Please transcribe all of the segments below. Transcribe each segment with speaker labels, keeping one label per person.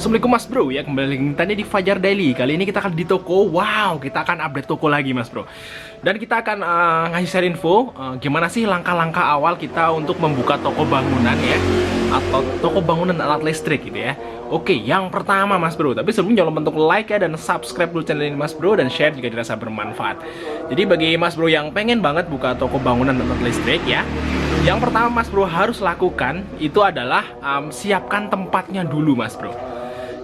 Speaker 1: Assalamualaikum Mas Bro, ya kembali lagi tanya di Fajar Daily. Kali ini kita akan di toko. Wow, kita akan update toko lagi Mas Bro. Dan kita akan ngasih share info gimana sih langkah-langkah awal kita untuk membuka toko bangunan ya, atau toko bangunan alat listrik gitu ya. Oke, yang pertama Mas Bro, tapi sebelumnya jangan lupa untuk like ya dan subscribe dulu channel ini Mas Bro, dan share jika dirasa bermanfaat. Jadi bagi Mas Bro yang pengen banget buka toko bangunan alat listrik ya, yang pertama Mas Bro harus lakukan itu adalah siapkan tempatnya dulu Mas Bro.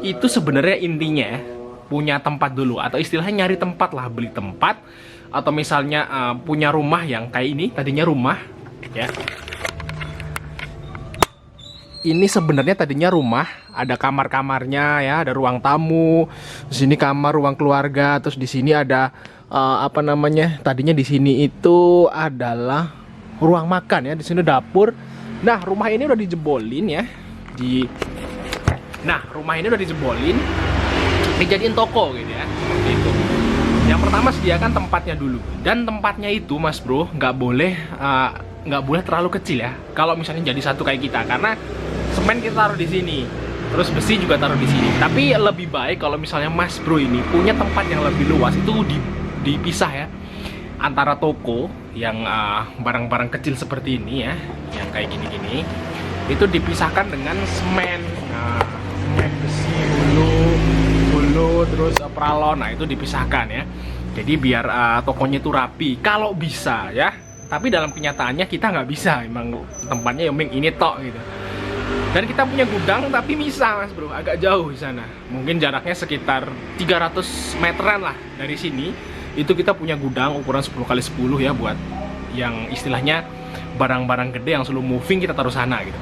Speaker 1: Itu sebenarnya intinya ya, punya tempat dulu, atau istilahnya nyari tempat lah, beli tempat, atau misalnya punya rumah yang kayak ini, tadinya rumah ya. Ini sebenarnya tadinya rumah, ada kamar-kamarnya ya, ada ruang tamu, di sini kamar ruang keluarga, terus di sini ada apa namanya? Tadinya di sini itu adalah ruang makan ya, di sini dapur. Nah, rumah ini udah dijebolin ya. Nah, rumah ini udah dijebolin, dijadiin toko gitu ya. Seperti itu. Yang pertama sediakan tempatnya dulu. Dan tempatnya itu Mas Bro nggak boleh terlalu kecil ya. Kalau misalnya jadi satu kayak kita, karena semen kita taruh di sini, terus besi juga taruh di sini. Tapi lebih baik kalau misalnya Mas Bro ini punya tempat yang lebih luas, itu dipisah ya, antara toko yang barang-barang kecil seperti ini ya, yang kayak gini-gini, itu dipisahkan dengan semen. Nah, semen, besi, hulu, terus pralon, nah itu dipisahkan ya. Jadi biar tokonya itu rapi, kalau bisa ya. Tapi dalam kenyataannya kita nggak bisa, emang tempatnya yang ini tok gitu. Dan kita punya gudang tapi bisa Mas Bro, agak jauh di sana. Mungkin jaraknya sekitar 300 meteran lah dari sini. Itu kita punya gudang ukuran 10x10 ya, buat yang istilahnya barang-barang gede yang selalu moving kita taruh sana gitu.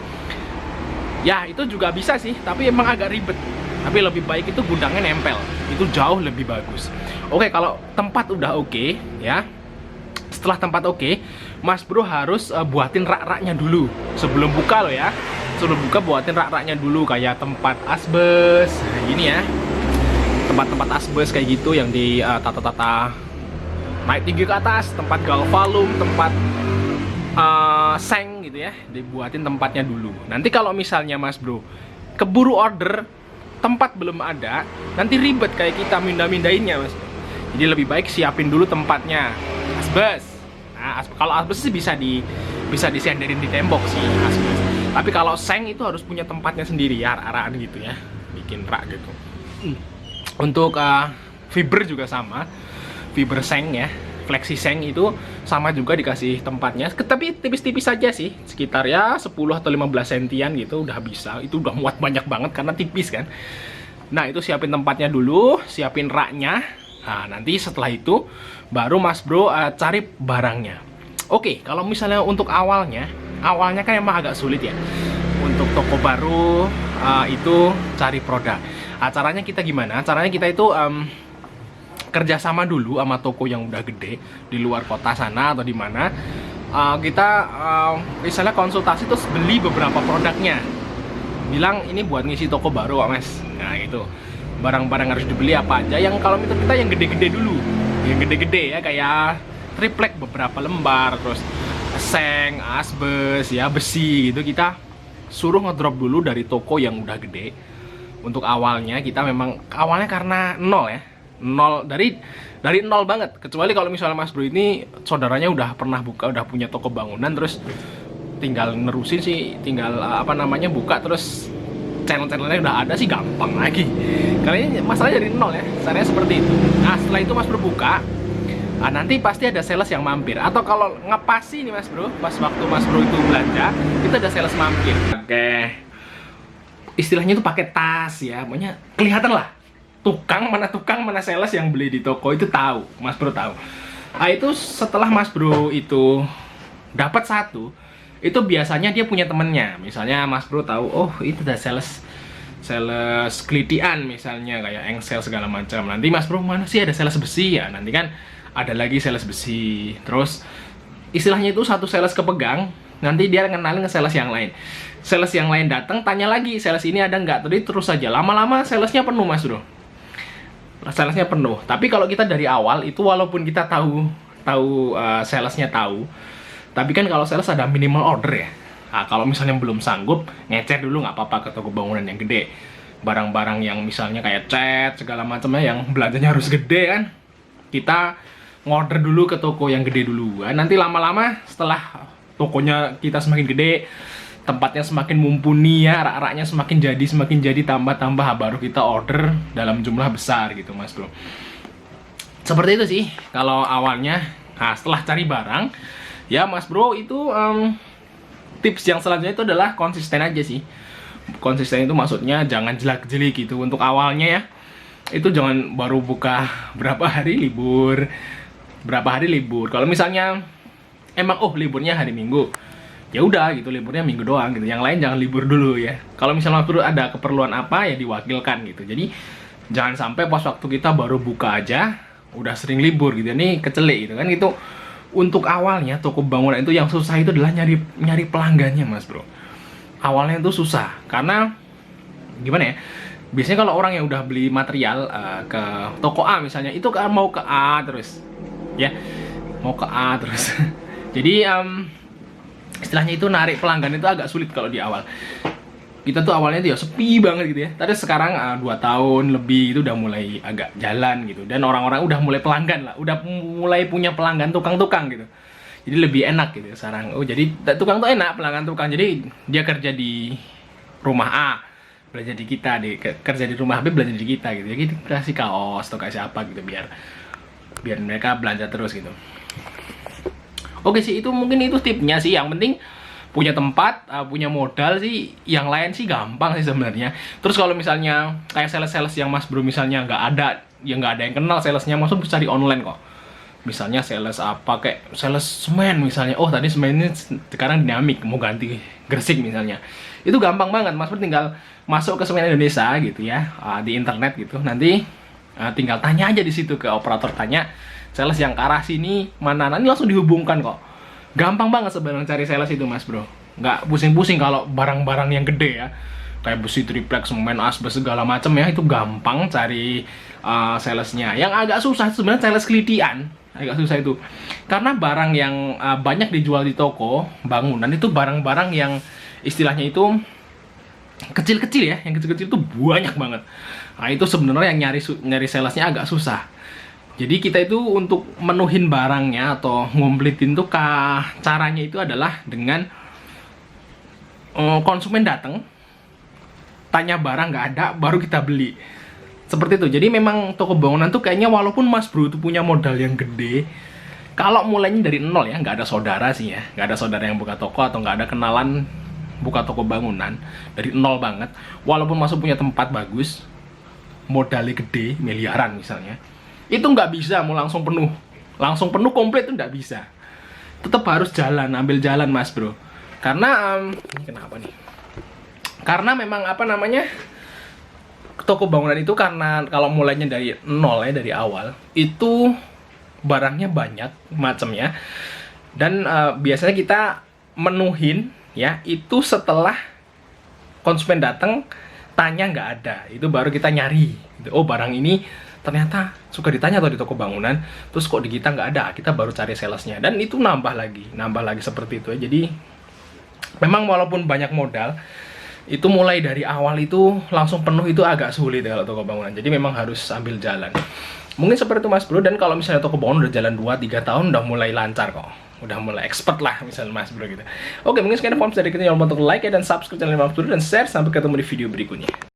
Speaker 1: Ya itu juga bisa sih, tapi emang agak ribet. Tapi lebih baik itu gudangnya nempel, itu jauh lebih bagus. Oke, kalau tempat udah oke ya. Setelah tempat oke, Mas Bro harus buatin rak-raknya dulu sebelum buka loh ya. Sebelum buka buatin rak-raknya dulu, kayak tempat asbes, nah, gini ya. Tempat-tempat asbes kayak gitu yang di tata-tata naik tinggi ke atas, tempat galvalum, tempat seng gitu ya, dibuatin tempatnya dulu. Nanti kalau misalnya Mas Bro keburu order, tempat belum ada, nanti ribet kayak kita mindah-mindahinnya Mas Bro. Jadi lebih baik siapin dulu tempatnya. Asbes. Nah, kalau asbes sih bisa disenderin di tembok sih asbes. Tapi kalau seng itu harus punya tempatnya sendiri ya, arah-arahan gitu ya, bikin rak gitu. Untuk fiber juga sama, fiber seng ya, flexi seng itu sama juga dikasih tempatnya. Tapi tipis-tipis saja sih, sekitar ya 10 atau 15 sentian gitu udah bisa. Itu udah muat banyak banget karena tipis kan. Nah itu siapin tempatnya dulu, siapin raknya. Nah nanti setelah itu baru Mas Bro cari barangnya. Oke, kalau misalnya untuk awalnya kan emang agak sulit ya. Untuk toko baru itu cari produk. Caranya kita gimana? Caranya kita itu kerjasama dulu sama toko yang udah gede di luar kota sana atau di mana. Kita misalnya konsultasi terus beli beberapa produknya. Bilang ini buat ngisi toko baru Pak Mas. Nah gitu. Barang-barang harus dibeli apa aja. Yang kalau minta kita yang gede-gede dulu. Yang gede-gede ya, kayak triplek beberapa lembar, terus seng, asbes ya, besi gitu, kita suruh ngedrop dulu dari toko yang udah gede. Untuk awalnya kita memang awalnya karena nol ya, nol, dari nol banget. Kecuali kalau misalnya Mas Bro ini saudaranya udah pernah buka, udah punya toko bangunan, terus tinggal nerusin sih, tinggal apa namanya buka, terus channel-channelnya udah ada sih, gampang lagi. Kalian masalahnya dari nol ya, caranya seperti itu. Nah setelah itu Mas Bro buka, nanti pasti ada sales yang mampir. Atau kalau ngepasi nih Mas Bro, pas waktu Mas Bro itu belanja, itu ada sales mampir. Oke, istilahnya itu pakai tas ya, pokoknya kelihatan lah tukang mana sales yang beli di toko itu tahu, Mas Bro tahu. Nah itu setelah Mas Bro itu dapat satu, itu biasanya dia punya temennya. Misalnya Mas Bro tahu, oh itu ada sales kelitian misalnya, kayak engsel segala macam. Nanti Mas Bro, mana sih ada sales besi ya, nanti kan ada lagi sales besi. Terus istilahnya itu satu sales kepegang, nanti dia ngenalin ke sales yang lain. Sales yang lain datang, tanya lagi, sales ini ada nggak? Tadi terus saja, lama-lama salesnya penuh Mas Bro. Salesnya penuh. Tapi kalau kita dari awal itu, walaupun kita tahu salesnya tahu, tapi kan kalau sales ada minimal order ya. Nah, kalau misalnya belum sanggup, ngecer dulu nggak apa-apa ke toko bangunan yang gede. barang-barang yang misalnya kayak cat segala macamnya yang belanjanya harus gede kan, kita ngorder dulu ke toko yang gede duluan. Nanti lama-lama setelah tokonya kita semakin gede, tempatnya semakin mumpuni ya, rak-raknya semakin jadi tambah-tambah, baru kita order dalam jumlah besar gitu Mas Bro. Seperti itu sih kalau awalnya. Nah setelah cari barang ya Mas Bro, itu tips yang selanjutnya itu adalah konsisten aja sih. Konsisten itu maksudnya jangan jelak-jelik gitu untuk awalnya ya. Itu jangan baru buka berapa hari libur. Kalau misalnya emang liburnya hari Minggu, ya udah gitu, liburnya Minggu doang gitu. Yang lain jangan libur dulu ya. Kalau misalnya waktu ada keperluan apa ya diwakilkan gitu. Jadi jangan sampai pas waktu kita baru buka aja udah sering libur gitu. Ini kecelik gitu kan. Itu untuk awalnya toko bangunan itu yang susah itu adalah nyari pelanggannya Mas Bro. Awalnya itu susah karena gimana ya? Biasanya kalau orang yang udah beli material ke toko A misalnya, itu kan mau ke A terus ya, mau ke A terus. Jadi istilahnya itu narik pelanggan itu agak sulit kalau di awal. Kita tuh awalnya tuh ya sepi banget gitu ya. Tapi sekarang 2 tahun lebih itu udah mulai agak jalan gitu. Dan orang-orang udah mulai pelanggan lah, udah mulai punya pelanggan tukang-tukang gitu. Jadi lebih enak gitu sekarang. Jadi tukang tuh enak, pelanggan tukang. Jadi dia kerja di rumah A, belanja di kita, kerja di rumah B, belanja di kita gitu. Jadi kasih kaos atau kasih apa gitu biar mereka belanja terus gitu. Oke sih, itu mungkin itu tipnya sih. Yang penting punya tempat, punya modal sih. Yang lain sih gampang sih sebenarnya. Terus kalau misalnya kayak sales yang Mas Bro misalnya nggak ada yang kenal salesnya, Mas Bro bisa cari online kok. Misalnya sales apa, kayak sales semen misalnya. Tadi semen ini sekarang dinamik, mau ganti Gresik misalnya. Itu gampang banget, Mas Bro tinggal masuk ke Semen Indonesia gitu ya, di internet gitu. Nanti tinggal tanya aja di situ ke operator, tanya sales yang ke arah sini mana, nanti langsung dihubungkan kok. Gampang banget sebenarnya cari sales itu Mas Bro. Nggak pusing-pusing kalau barang-barang yang gede ya, kayak besi triplex, semen, asbes segala macam ya, itu gampang cari salesnya. Yang agak susah sebenarnya sales kelitian, agak susah itu. Karena barang yang banyak dijual di toko bangunan itu barang-barang yang istilahnya itu kecil-kecil ya, yang kecil-kecil itu banyak banget. Nah itu sebenarnya yang nyari salesnya agak susah. Jadi kita itu untuk menuhin barangnya atau ngomplitin tuh caranya itu adalah dengan konsumen datang, tanya barang nggak ada, baru kita beli. Seperti itu. Jadi memang toko bangunan tuh kayaknya walaupun Mas Bro itu punya modal yang gede, kalau mulainya dari nol ya, nggak ada saudara sih ya, nggak ada saudara yang buka toko atau nggak ada kenalan buka toko bangunan, dari nol banget. Walaupun Mas Bro punya tempat bagus, modalnya gede, miliaran misalnya, itu nggak bisa mau langsung penuh komplit itu nggak bisa. Tetap harus ambil jalan Mas Bro. Karena ini kenapa nih? Karena memang apa namanya, toko bangunan itu karena kalau mulainya dari nol ya, dari awal itu barangnya banyak macamnya, dan biasanya kita menuhin ya itu setelah konsumen datang tanya nggak ada, itu baru kita nyari. Barang ini ternyata suka ditanya atau di toko bangunan, terus kok di kita nggak ada, kita baru cari salesnya, dan itu nambah lagi seperti itu ya. Jadi memang walaupun banyak modal, itu mulai dari awal itu langsung penuh itu agak sulit ya kalau toko bangunan. Jadi memang harus ambil jalan. Mungkin seperti itu Mas Bro. Dan kalau misalnya toko bangunan udah jalan 2-3 tahun, udah mulai lancar kok, udah mulai expert lah misalnya Mas Bro gitu. Oke, mungkin sekian form dari kita, jangan lupa untuk like ya, dan subscribe channel Mas Bro, dan share. Sampai ketemu di video berikutnya.